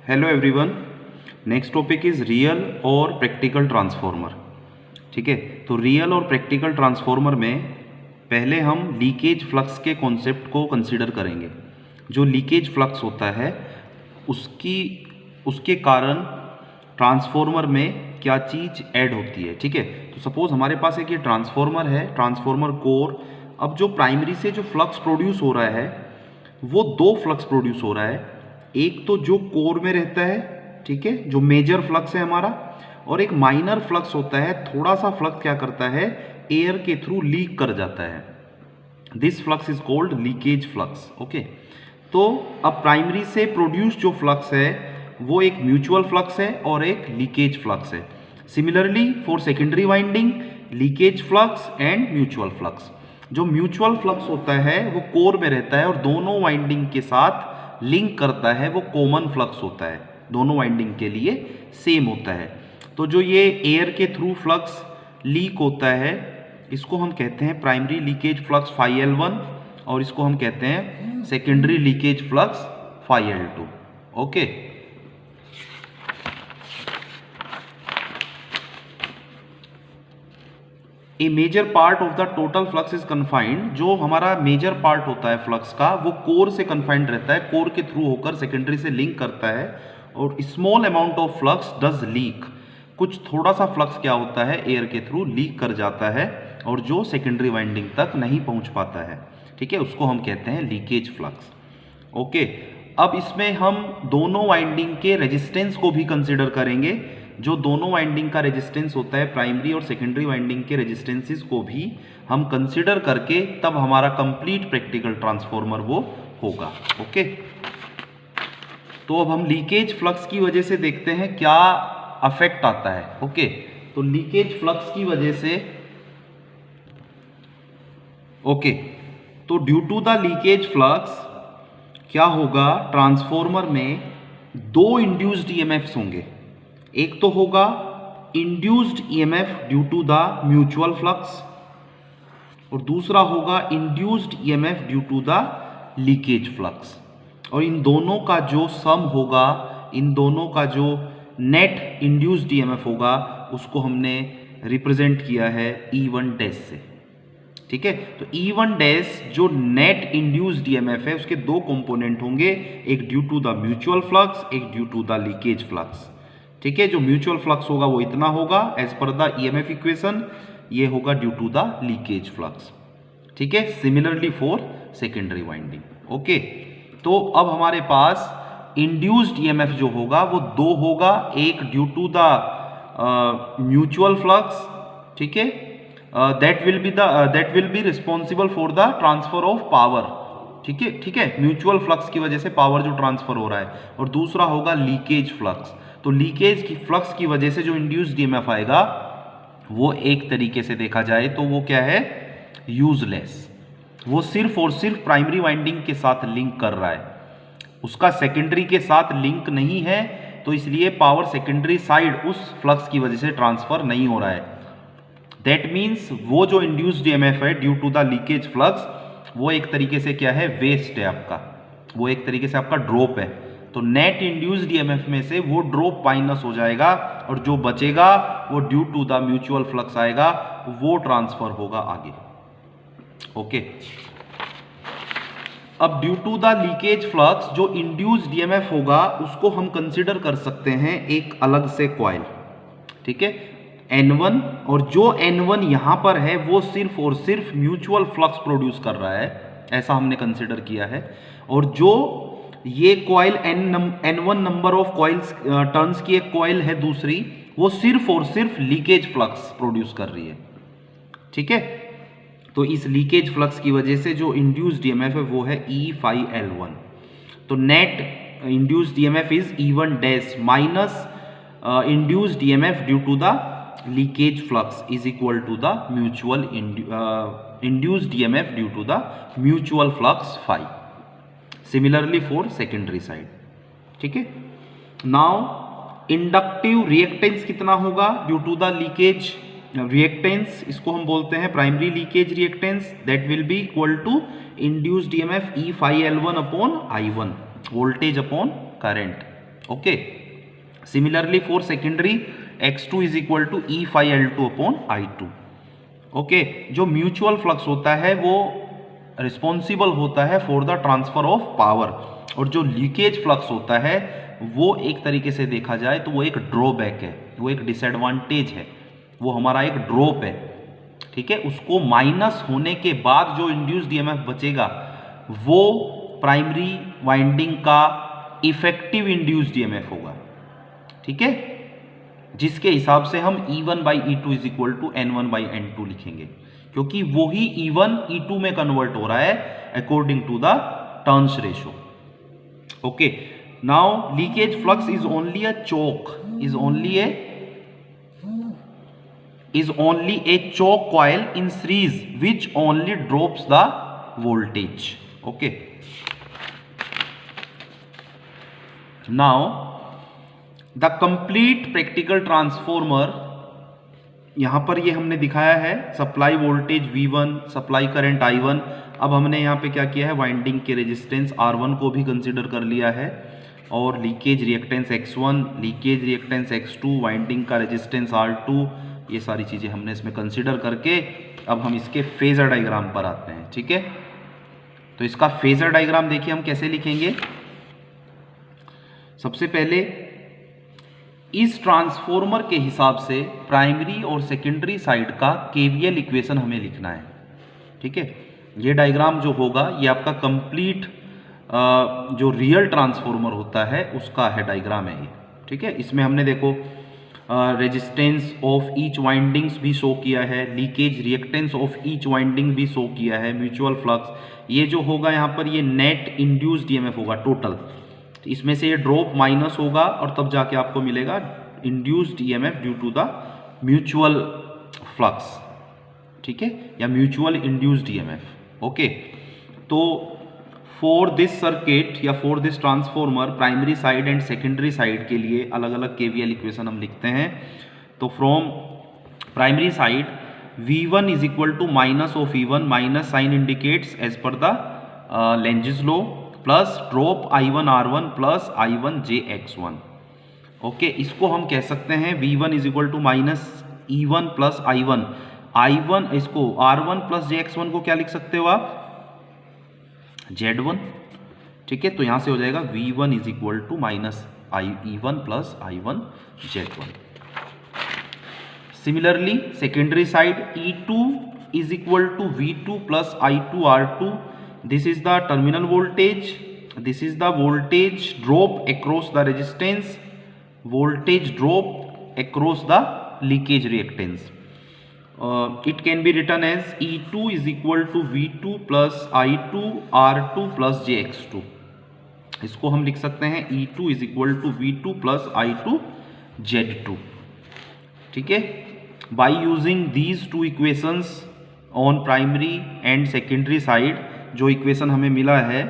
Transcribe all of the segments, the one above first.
Hello everyone. Next topic is real और practical transformer. ठीक है, तो रियल और प्रैक्टिकल ट्रांसफॉर्मर में पहले हम लीकेज फ्लक्स के कॉन्सेप्ट को कंसीडर करेंगे। जो लीकेज फ्लक्स होता है उसके कारण ट्रांसफॉर्मर में क्या चीज़ ऐड होती है। ठीक है, तो सपोज हमारे पास एक ये ट्रांसफॉर्मर है, ट्रांसफॉर्मर कोर। अब जो प्राइमरी से जो फ्लक्स प्रोड्यूस हो रहा है वो दो फ्लक्स प्रोड्यूस हो रहा है। एक तो जो कोर में रहता है, ठीक है, जो मेजर फ्लक्स है हमारा, और एक माइनर फ्लक्स होता है। थोड़ा सा फ्लक्स क्या करता है, एयर के थ्रू लीक कर जाता है। This flux is called leakage flux. Okay, तो अब प्राइमरी से प्रोड्यूस जो फ्लक्स है वो एक म्यूचुअल फ्लक्स है और एक लीकेज फ्लक्स है। Similarly for secondary winding, leakage flux and mutual flux. जो म्यूचुअल फ्लक्स होता है वो कोर में रहता है और दोनों वाइंडिंग के साथ लिंक करता है, वो कॉमन फ्लक्स होता है, दोनों वाइंडिंग के लिए सेम होता है। तो जो ये एयर के थ्रू फ्लक्स लीक होता है इसको हम कहते हैं प्राइमरी लीकेज फ्लक्स φL1 और इसको हम कहते हैं secondary leakage flux φL2। Okay, a major part of the total flux is confined. जो हमारा मेजर पार्ट होता है फ्लक्स का वो कोर से कन्फाइंड रहता है, कोर के थ्रू होकर सेकेंडरी से लिंक करता है। और small amount of flux does leak, कुछ थोड़ा सा फ्लक्स क्या होता है एयर के थ्रू लीक कर जाता है और जो सेकेंडरी वाइंडिंग तक नहीं पहुंच पाता है। ठीक है, उसको हम कहते हैं लीकेज फ्लक्स। ओके, अब इसमें हम दोनों वाइंडिंग के रेजिस्टेंस को भी कंसिडर करेंगे। जो दोनों वाइंडिंग का रेजिस्टेंस होता है, प्राइमरी और सेकेंडरी वाइंडिंग के रेजिस्टेंसेस को भी हम कंसिडर करके तब हमारा कंप्लीट प्रैक्टिकल ट्रांसफॉर्मर वो होगा। ओके, तो अब हम लीकेज फ्लक्स की वजह से देखते हैं क्या अफेक्ट आता है। ओके, तो लीकेज फ्लक्स की वजह से ओके, तो due to the leakage flux क्या होगा, ट्रांसफॉर्मर में दो इंड्यूस्ड ईएमएफ्स होंगे। एक तो होगा induced EMF due to the mutual flux और दूसरा होगा induced EMF due to the leakage flux. और इन दोनों का जो सम होगा, इन दोनों का जो नेट इंड्यूस्ड ईएमएफ होगा उसको हमने रिप्रेजेंट किया है E1 डैश से। ठीक है, तो E1 डैश जो नेट इंड्यूस्ड ईएमएफ है उसके दो कंपोनेंट होंगे, एक due to the mutual flux, एक due to the leakage flux. ठीक है, जो म्यूचुअल फ्लक्स होगा वो इतना होगा as per the EMF equation, ये होगा due to the leakage flux. ठीक है, similarly for secondary winding. Okay, तो अब हमारे पास इंड्यूस्ड ईएमएफ जो होगा वो दो होगा, एक due to the mutual flux, ठीक है, that will be responsible for the transfer of power. ठीक है, म्यूचुअल फ्लक्स की वजह से पावर जो ट्रांसफर हो रहा है। और दूसरा होगा लीकेज फ्लक्स। तो लीकेज की फ्लक्स की वजह से जो इंड्यूस्ड ईएमएफ आएगा वो एक तरीके से देखा जाए तो वो क्या है, यूजलेस। वो सिर्फ और सिर्फ प्राइमरी वाइंडिंग के साथ लिंक कर रहा है, उसका सेकेंडरी के साथ लिंक नहीं है, तो इसलिए पावर सेकेंडरी साइड उस फ्लक्स की वजह से ट्रांसफर नहीं हो रहा है। दैट मीन्स वो जो इंड्यूस्ड ईएमएफ है due to the leakage flux वो एक तरीके से क्या है, वेस्ट है आपका, वो एक तरीके से आपका ड्रॉप है। तो नेट इंड्यूस्ड ईएमएफ में से वो ड्रॉप माइनस हो जाएगा और जो बचेगा वो due to the mutual flux आएगा, वो ट्रांसफर होगा आगे। ओके, अब due to the leakage flux जो इंड्यूस्ड ईएमएफ होगा उसको हम कंसिडर कर सकते हैं एक अलग से कॉइल। ठीक है, N1, और जो N1 यहां पर है वो सिर्फ और सिर्फ म्यूचुअल फ्लक्स प्रोड्यूस कर रहा है, ऐसा हमने कंसिडर किया है। और जो ये coil N1 number of coils turns की एक कॉइल है दूसरी, वो सिर्फ और सिर्फ लीकेज फ्लक्स प्रोड्यूस कर रही है। ठीक है, तो इस लीकेज फ्लक्स की वजह से जो इंड्यूस्ड ईएमएफ है वो है E5L1। तो net induced EMF is E1 dash minus induced EMF due to the leakage flux is equal to the mutual induced EMF due to the mutual flux phi। Similarly for secondary side. ठीक है, now inductive reactance कितना होगा due to the leakage reactance, इसको हम बोलते हैं primary leakage reactance, that will be equal to induced EMF E5L1 upon I1, voltage upon current. Okay, similarly for secondary x2 is equal to E5L2 upon I2। Okay, जो mutual flux होता है वो responsible होता है for the transfer of power, और जो leakage flux होता है वो एक तरीके से देखा जाए तो वो एक ड्रॉबैक है, वो एक डिसएडवांटेज है, वो हमारा एक ड्रॉप है। ठीक है, उसको माइनस होने के बाद जो इंड्यूस्ड ईएमएफ बचेगा वो प्राइमरी वाइंडिंग का इफेक्टिव इंड्यूस्ड ईएमएफ होगा। ठीक है, जिसके हिसाब से हम E1 by E2 is equal to N1 by N2 लिखेंगे, क्योंकि वो ही E1 E2 में कन्वर्ट हो रहा है according to the turns ratio. Okay, now leakage flux is only a choke, is only a choke coil in series which only drops the voltage. Okay, now the complete practical transformer, यहां पर ये हमने दिखाया है supply voltage V1, supply current I1। अब हमने यहां पे क्या किया है, वाइंडिंग के रेजिस्टेंस R1 को भी कंसीडर कर लिया है, और leakage reactance X1, leakage reactance X2, winding का रेजिस्टेंस R2, ये सारी चीज़ें हमने इसमें कंसीडर करके अब हम इसके फेजर डायग्राम पर आते हैं। ठीक है, तो इसका फेजर डायग्राम देखिए हम कैसे लिखेंगे। सबसे पहले इस ट्रांसफॉर्मर के हिसाब से प्राइमरी और सेकेंडरी साइड का केवीएल इक्वेशन हमें लिखना है। ठीक है, ये डायग्राम जो होगा ये आपका कंप्लीट जो रियल ट्रांसफॉर्मर होता है उसका है डायग्राम है ये। ठीक है, इसमें हमने देखो रेजिस्टेंस ऑफ ईच वाइंडिंग्स भी शो किया है, leakage reactance of each winding भी शो किया है, म्यूचुअल फ्लक्स, ये जो होगा यहाँ पर ये नेट इंड्यूस्ड ईएमएफ होगा टोटल, तो इसमें से ये ड्रॉप माइनस होगा और तब जाके आपको मिलेगा induced EMF due to the mutual flux. ठीक है, या म्यूचुअल इंड्यूस्ड ईएमएफ। ओके, तो फॉर दिस सर्किट या for this transformer primary side and secondary side के लिए अलग अलग केवीएल इक्वेशन हम लिखते हैं। तो from primary side V1 is equal to minus of E1, minus sign indicates as per the Lenz's law, plus drop I1 R1 plus I1 JX1। Okay, इसको हम कह सकते हैं V1 is equal to minus E1 plus I1, इसको R1 plus JX1 को क्या लिख सकते हो आप, Z1। ठीक है, तो यहां से हो जाएगा V1 is equal to minus E1 plus I1 Z1। Similarly secondary side E2 is equal to V2 plus I2 R2, this is the terminal voltage, this is the voltage drop across the resistance, voltage drop across the leakage reactance. It can be written as E2 is equal to V2 plus I2 R2 plus JX2। इसको हम लिख सकते हैं E2 is equal to V2 plus I2 Z2। ठीक है, by using these two equations on primary and secondary side, जो equation हमें मिला है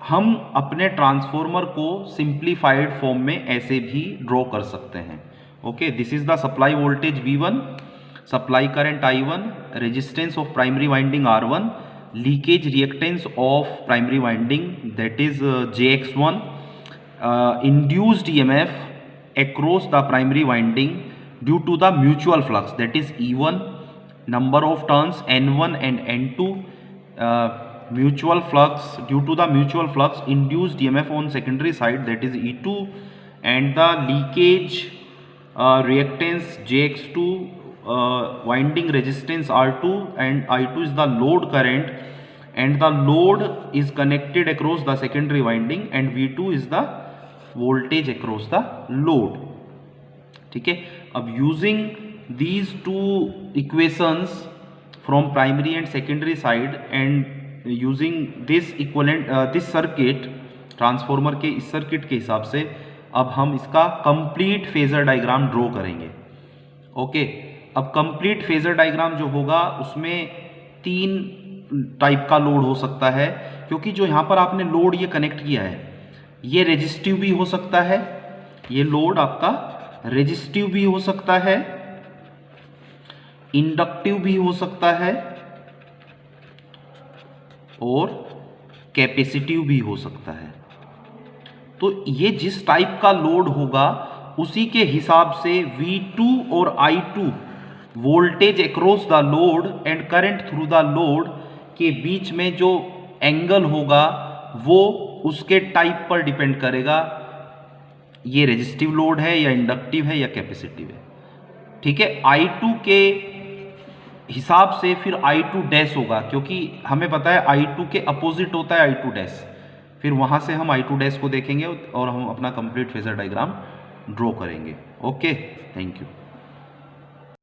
हम अपने ट्रांसफॉर्मर को सिंप्लीफाइड फॉर्म में ऐसे भी ड्रॉ कर सकते हैं। Okay, this is the supply voltage V1, supply current I1, resistance of primary winding R1, leakage reactance of primary winding that is JX1, induced EMF across the primary winding due to the mutual flux that is E1, number of turns N1 and N2, mutual flux due to the mutual flux induced EMF on secondary side that is E2, and the leakage reactance JX2, winding resistance R2, and I2 is the load current, and the load is connected across the secondary winding, and V2 is the voltage across the load। ठीक है, अब using these two equations from primary and secondary side and using this equivalent this circuit, transformer के इस circuit के हिसाब से अब हम इसका कंप्लीट फेजर डायग्राम ड्रॉ करेंगे। ओके, अब कंप्लीट फेजर डायग्राम जो होगा उसमें 3 टाइप का लोड हो सकता है, क्योंकि जो यहाँ पर आपने लोड ये कनेक्ट किया है ये रेजिस्टिव भी हो सकता है, ये लोड आपका रेजिस्टिव भी हो सकता है, इंडक्टिव भी हो सकता है और कैपेसिटिव भी हो सकता है। तो ये जिस टाइप का लोड होगा उसी के हिसाब से V2 और I2 voltage across the load and current through the load के बीच में जो एंगल होगा वो उसके टाइप पर डिपेंड करेगा, ये रेजिस्टिव लोड है या इंडक्टिव है या कैपेसिटिव है। ठीक है, I2 के हिसाब से फिर I2 डैश होगा, क्योंकि हमें पता है I2 के अपोजिट होता है I2 डैश। फिर वहां से हम I2 डैश को देखेंगे और हम अपना कंप्लीट फेजर डायग्राम ड्रॉ करेंगे। Okay, thank you.